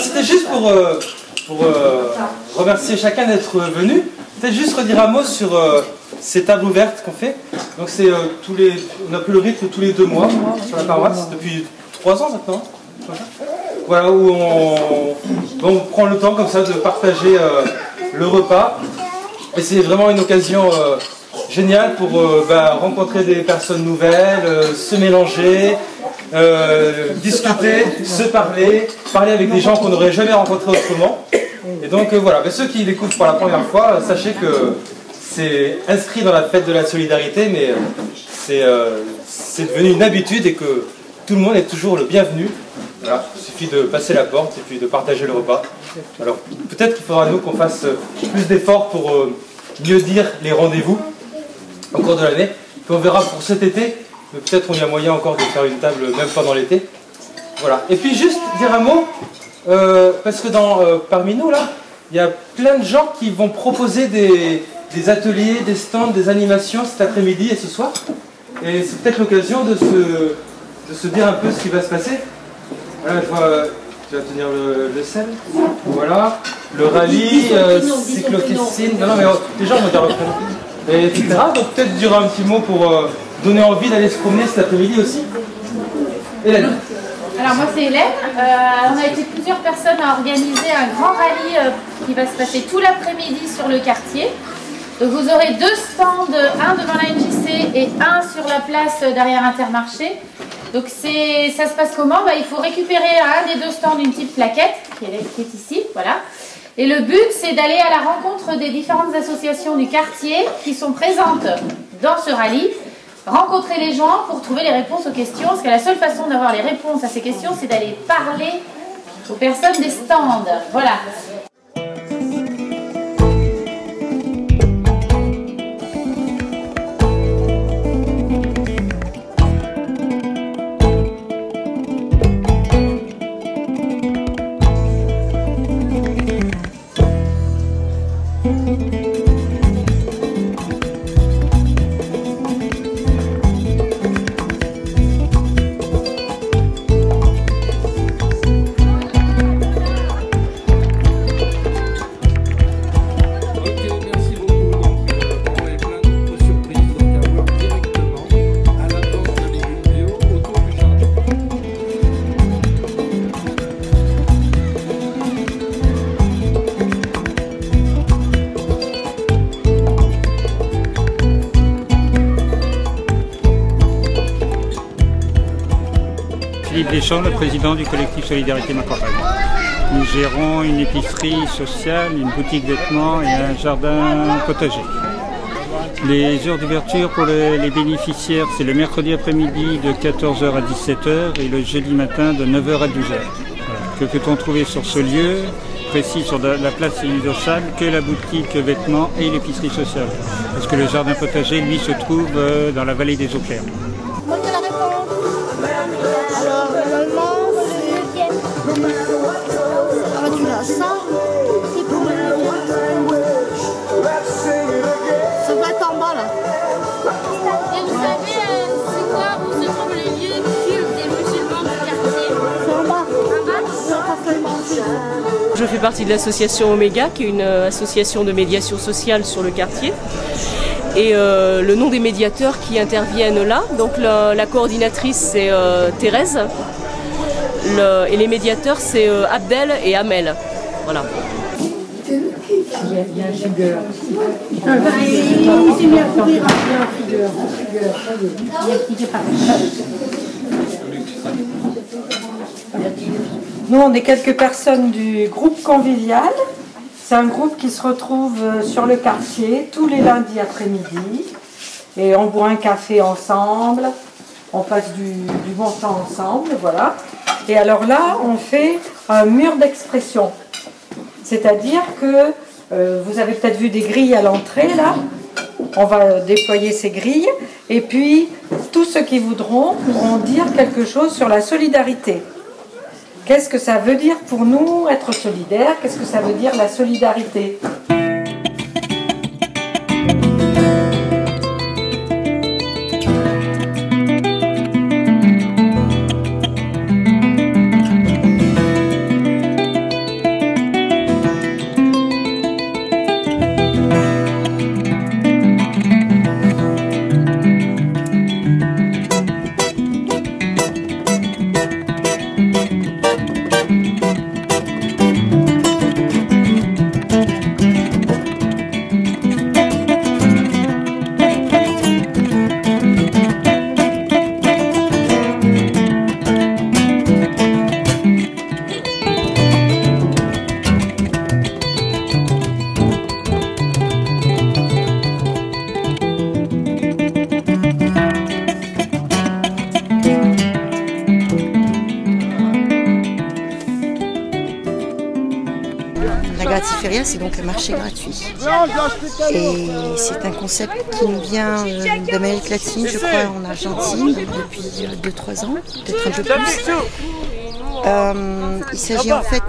C'était juste pour remercier chacun d'être venu. Peut-être juste redire un mot sur ces tables ouvertes qu'on fait. Donc c'est on a pris le rythme tous les 2 mois sur la paroisse, depuis 3 ans maintenant. Voilà, où on prend le temps comme ça de partager le repas. Et c'est vraiment une occasion géniale pour rencontrer des personnes nouvelles, se mélanger, discuter, se parler avec des gens qu'on n'aurait jamais rencontrés autrement. Et donc voilà, ceux qui découvrent pour la première fois, sachez que c'est inscrit dans la fête de la solidarité, mais c'est devenu une habitude et que tout le monde est toujours le bienvenu. Voilà, il suffit de passer la porte et puis de partager le repas. Alors peut-être qu'il faudra nous qu'on fasse plus d'efforts pour mieux dire les rendez-vous au cours de l'année. Puis on verra pour cet été. Peut-être on y a moyen encore de faire une table même pendant l'été. Voilà. Et puis juste dire un mot, parce que parmi nous là, il y a plein de gens qui vont proposer des ateliers, des stands, des animations cet après-midi et ce soir. Et c'est peut-être l'occasion de se dire un peu ce qui va se passer. Voilà, je vois, tu vas tenir le sel. Voilà. Le rallye, cyclo-piscine. Non, mais les gens vont déjà reprendre. Et etc. Donc peut-être dire un petit mot pour donner envie d'aller se promener cet après-midi aussi. Hélène. Alors moi c'est Hélène. On a été plusieurs personnes à organiser un grand rallye qui va se passer tout l'après-midi sur le quartier. Donc vous aurez 2 stands, un devant la NJC et un sur la place derrière Intermarché. Donc ça se passe comment? Il faut récupérer à un des 2 stands une petite plaquette qui est ici, voilà. Et le but c'est d'aller à la rencontre des différentes associations du quartier qui sont présentes dans ce rallye, rencontrer les gens pour trouver les réponses aux questions, parce que la seule façon d'avoir les réponses à ces questions c'est d'aller parler aux personnes des stands. Voilà. Philippe Deschamps, le président du collectif Solidarité Ma Campagne. Nous gérons une épicerie sociale, une boutique vêtements et un jardin potager. Les heures d'ouverture pour les bénéficiaires, c'est le mercredi après-midi de 14h à 17h et le jeudi matin de 9h à 12h. Voilà. Que peut-on trouver sur ce lieu précis sur la place Illudochal que la boutique vêtements et l'épicerie sociale? Parce que le jardin potager, lui, se trouve dans la vallée des Eaux Claires. Alors, l'allemand, c'est... Ah, tu l'as ça? C'est pour le... Ça va être en bas, là. Et vous savez, c'est quoi, où se trouve le lieu de culte des musulmans du quartier? C'est en bas. En bas? Je fais partie de l'association Omega, qui est une association de médiation sociale sur le quartier. Et le nom des médiateurs qui interviennent là, donc la coordinatrice c'est Thérèse, et les médiateurs c'est Abdel et Amel. Voilà. Il y a un figure. Il s'est mis à courir après un figure. Il est parti. Nous, on est quelques personnes du groupe convivial. C'est un groupe qui se retrouve sur le quartier tous les lundis après-midi. Et on boit un café ensemble. on passe du bon temps ensemble, voilà. Et alors là, on fait un mur d'expression. C'est-à-dire que vous avez peut-être vu des grilles à l'entrée, là. On va déployer ces grilles. Et puis, tous ceux qui voudront pourront dire quelque chose sur la solidarité. Qu'est-ce que ça veut dire pour nous, être solidaire? Qu'est-ce que ça veut dire, la solidarité? Gratiféria, c'est donc un marché gratuit. Et c'est un concept qui nous vient d'Amérique latine, je crois, en Argentine, depuis 2-3 ans, peut-être un peu plus. Il s'agit en fait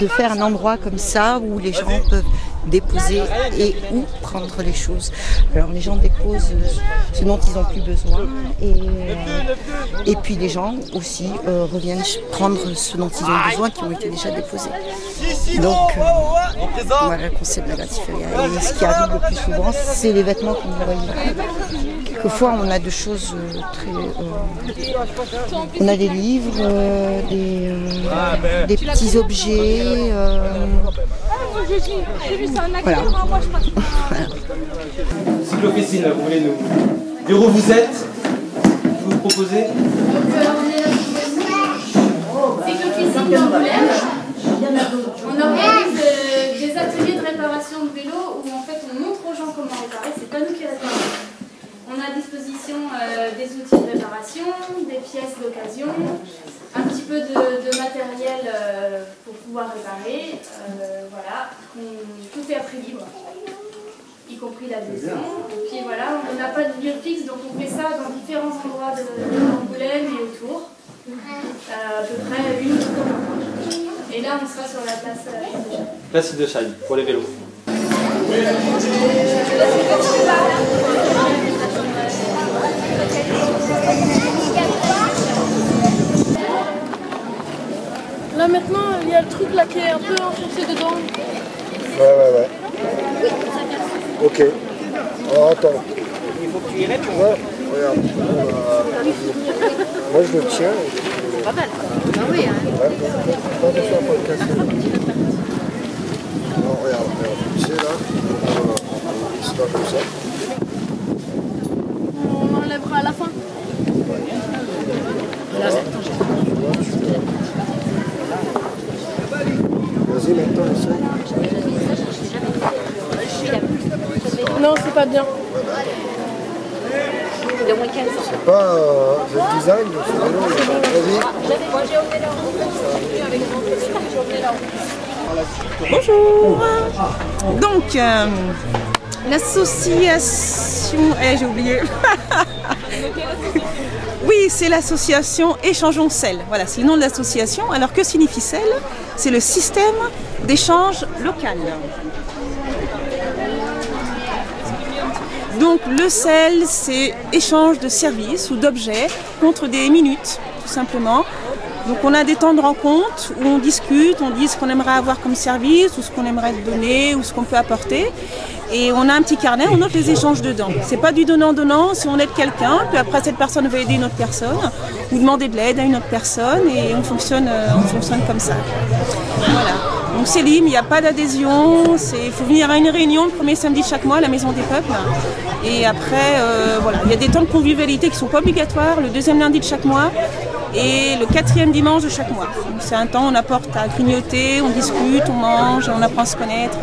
de faire un endroit comme ça où les gens peuvent déposer et ou prendre les choses. Alors les gens déposent ce dont ils n'ont plus besoin et puis les gens aussi reviennent prendre ce dont ils ont besoin qui ont été déjà déposés. Donc voilà le concept de la Gratiféria. Et ce qui arrive le plus souvent, c'est les vêtements que nous voyons. Quelquefois on a des choses très... on a des livres, des petits objets. Voilà. Cyclo-officine, vous voulez nous dire où vous êtes? Que vous proposez? Cyclo-officine d'Angoulême. On organise des ateliers de réparation de vélo où en fait on montre aux gens comment réparer, c'est pas nous qui réparons. On a à disposition des outils de réparation, des pièces d'occasion, un petit peu de matériel pour pouvoir réparer. Voilà, tout est à prix libre, y compris l'adhésion. Et puis voilà, on n'a pas de lieu fixe, donc on fait ça dans différents endroits d'Angoulême et autour. À peu près une fois par mois. Et là, on sera sur la place de Chaille. Place de Chaille, pour les vélos. Là maintenant, il y a le truc là qui est un peu enfoncé dedans. Ouais. Ok. Alors attends. Il faut que tu y réponds. Ouais, regarde. Moi je le tiens. Pas mal. Ah oui, hein. Ouais. Pas attention à pas le casser. Non, regarde. Tu sais là. Voilà. Il se passe comme ça. On enlèvera à la fin. Vas-y maintenant, essaye. Non, c'est pas bien. C'est pas le design de ce vélo, vas-y. Bonjour. Donc, l'association... j'ai oublié. Oui, c'est l'association Échangeons Sel. Voilà, c'est le nom de l'association. Alors, que signifie Sel? C'est le système d'échange local. Donc, le sel, c'est échange de services ou d'objets contre des minutes, tout simplement. Donc, on a des temps de rencontre où on discute, on dit ce qu'on aimerait avoir comme service ou ce qu'on aimerait donner ou ce qu'on peut apporter. Et on a un petit carnet, on note les échanges dedans. C'est pas du donnant-donnant, si on aide quelqu'un, puis après cette personne veut aider une autre personne, ou demander de l'aide à une autre personne, et on fonctionne comme ça. Voilà. Donc c'est libre, il n'y a pas d'adhésion, il faut venir à une réunion le premier samedi de chaque mois à la Maison des Peuples. Et après, voilà, il y a des temps de convivialité qui ne sont pas obligatoires, le deuxième lundi de chaque mois. et le 4e dimanche de chaque mois. C'est un temps où on apporte à grignoter, on discute, on mange, on apprend à se connaître.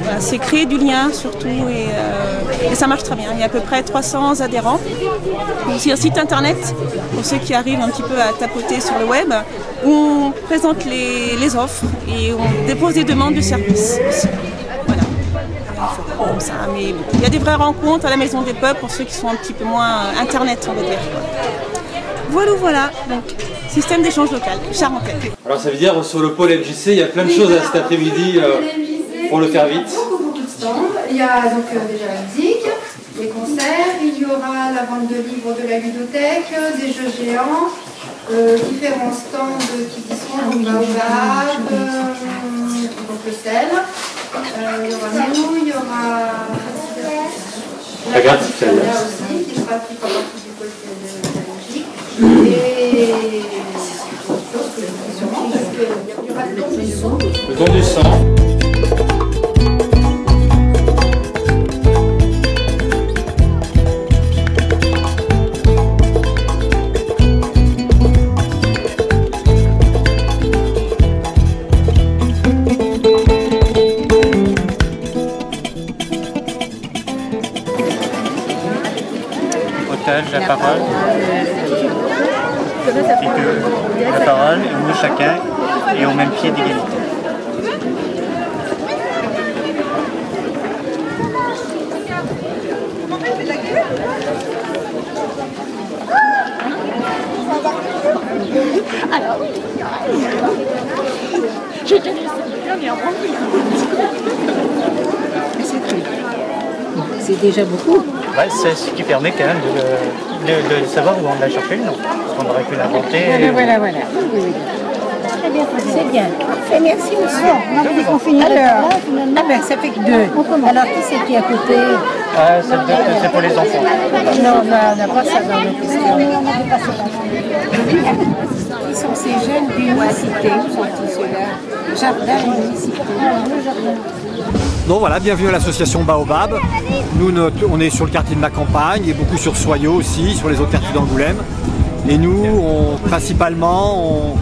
Voilà, c'est créer du lien surtout et ça marche très bien. Il y a à peu près 300 adhérents. Il y a aussi un site internet pour ceux qui arrivent un petit peu à tapoter sur le web où on présente les offres et on dépose des demandes de services aussi. Voilà. Comme ça. Mais bon, il y a des vraies rencontres à la Maison des Peuples pour ceux qui sont un petit peu moins internet, on va dire. Voilà, donc système d'échange local, Charentais. Alors ça veut dire sur le pôle MJC, il y a plein de choses à cet après-midi pour le faire vite. Beaucoup de stands. Il y a donc déjà la musique, les concerts, il y aura la vente de livres de la ludothèque, des jeux géants, différents stands qui seront comme Baobab, donc le sel. Il y aura nous, il y aura la gratifère aussi, qui fera partie du pôle pédagogique. Et autre chose que je dis sûrement, parce qu'il y aura le don du sang. Le don du sang. La parole, la parole, et nous chacun est au même pied d'égalité. Alors, je te laisse dernièrement. C'est déjà beaucoup. Ouais, c'est ce qui permet quand même de savoir où on l'a cherché le nom. Parce qu'on aurait pu l'inventer. Voilà. Très bien, c'est bien. Parfait, merci aussi. Alors, ça fait que 2. Alors, qui c'est qui est à côté? C'est pour les enfants. Non, on n'a pas ça dans nos questions. Qui sont ces jeunes d'unicité? Où sont-ils ceux-là? Jardin, unicité. Donc voilà, bienvenue à l'association Baobab. Nous, on est sur le quartier de ma campagne et beaucoup sur Soyaux aussi, sur les autres quartiers d'Angoulême. Et nous, principalement,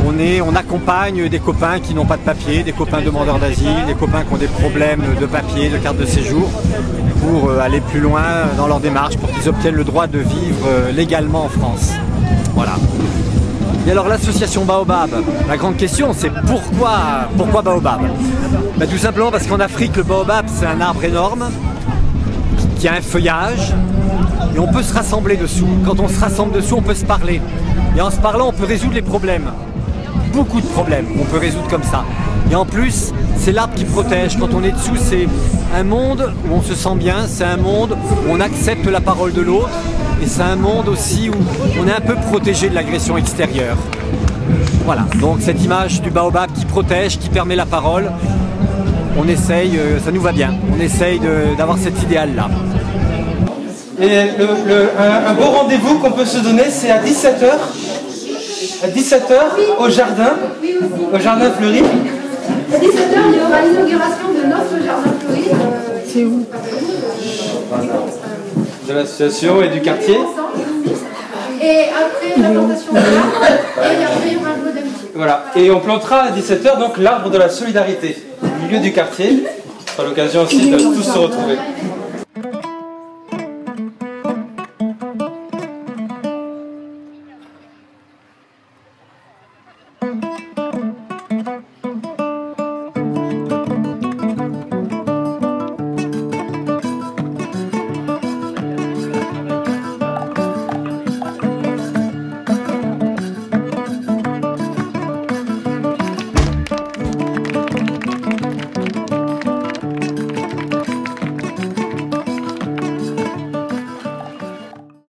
on accompagne des copains qui n'ont pas de papier, des copains demandeurs d'asile, des copains qui ont des problèmes de papier, de carte de séjour, pour aller plus loin dans leur démarche, pour qu'ils obtiennent le droit de vivre légalement en France. Voilà. Et alors l'association Baobab, la grande question c'est pourquoi Baobab? Tout simplement parce qu'en Afrique le baobab c'est un arbre énorme qui a un feuillage et on peut se rassembler dessous. Quand on se rassemble dessous on peut se parler et en se parlant on peut résoudre les problèmes. Beaucoup de problèmes on peut résoudre comme ça. Et en plus c'est l'arbre qui protège. Quand on est dessous c'est un monde où on se sent bien, c'est un monde où on accepte la parole de l'autre. Et c'est un monde aussi où on est un peu protégé de l'agression extérieure. Voilà, donc cette image du baobab qui protège, qui permet la parole, on essaye, ça nous va bien, on essaye d'avoir cet idéal-là. Et un beau rendez-vous qu'on peut se donner, c'est à 17h. À 17h, au jardin fleuri. À 17h, il y aura l'inauguration de notre jardin fleuri. C'est où? De l'association et du quartier. Et après la plantation de l'arbre, et après il y aura un mot d'amitié. Voilà, et on plantera à 17h donc l'arbre de la solidarité au milieu du quartier. Ce sera l'occasion aussi de tous se retrouver.